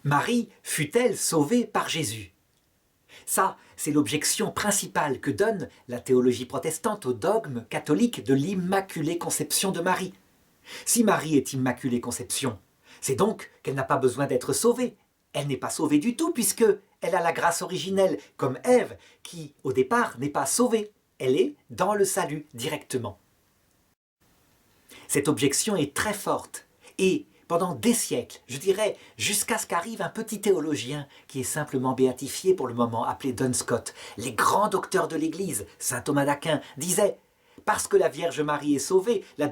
Marie fut-elle sauvée par Jésus? Ça, c'est l'objection principale que donne la théologie protestante au dogme catholique de l'Immaculée Conception de Marie. Si Marie est Immaculée Conception, c'est donc qu'elle n'a pas besoin d'être sauvée. Elle n'est pas sauvée du tout puisque elle a la grâce originelle, comme Ève, qui, au départ, n'est pas sauvée. Elle est dans le salut directement. Cette objection est très forte et pendant des siècles, je dirais jusqu'à ce qu'arrive un petit théologien qui est simplement béatifié pour le moment, appelé Duns Scotus. Les grands docteurs de l'Église, saint Thomas d'Aquin, disaient « Parce que la Vierge Marie est sauvée, la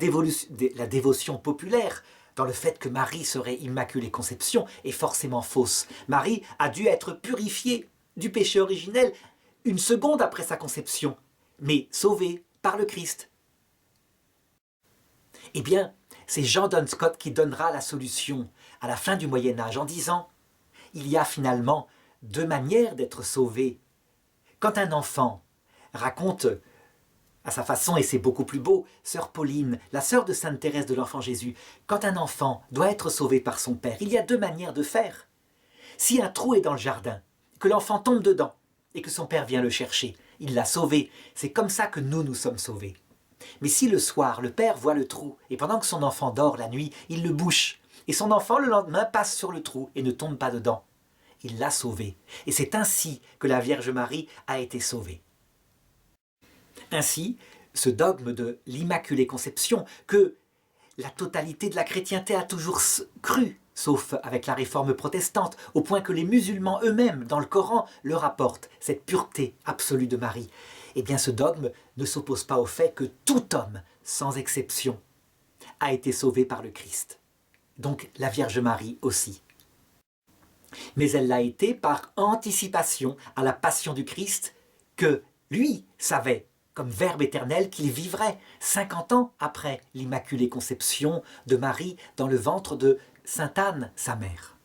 dévotion populaire dans le fait que Marie serait Immaculée Conception est forcément fausse. Marie a dû être purifiée du péché originel une seconde après sa conception, mais sauvée par le Christ. » Eh bien, c'est Jean Duns Scotus qui donnera la solution à la fin du Moyen-Âge en disant « Il y a finalement deux manières d'être sauvé. Quand un enfant raconte à sa façon, et c'est beaucoup plus beau, sœur Pauline, la sœur de sainte Thérèse de l'Enfant Jésus, quand un enfant doit être sauvé par son père, il y a deux manières de faire. Si un trou est dans le jardin, que l'enfant tombe dedans et que son père vient le chercher, il l'a sauvé. C'est comme ça que nous sommes sauvés. Mais si le soir, le père voit le trou, et pendant que son enfant dort la nuit, il le bouche, et son enfant le lendemain passe sur le trou et ne tombe pas dedans, il l'a sauvé. Et c'est ainsi que la Vierge Marie a été sauvée. Ainsi, ce dogme de l'Immaculée Conception, que la totalité de la chrétienté a toujours cru, sauf avec la réforme protestante, au point que les musulmans eux-mêmes, dans le Coran, le rapportent, cette pureté absolue de Marie. Eh bien, ce dogme ne s'oppose pas au fait que tout homme, sans exception, a été sauvé par le Christ. Donc la Vierge Marie aussi. Mais elle l'a été par anticipation à la passion du Christ, que lui savait, comme Verbe éternel, qu'il vivrait 50 ans après l'Immaculée Conception de Marie dans le ventre de Sainte Anne, sa mère.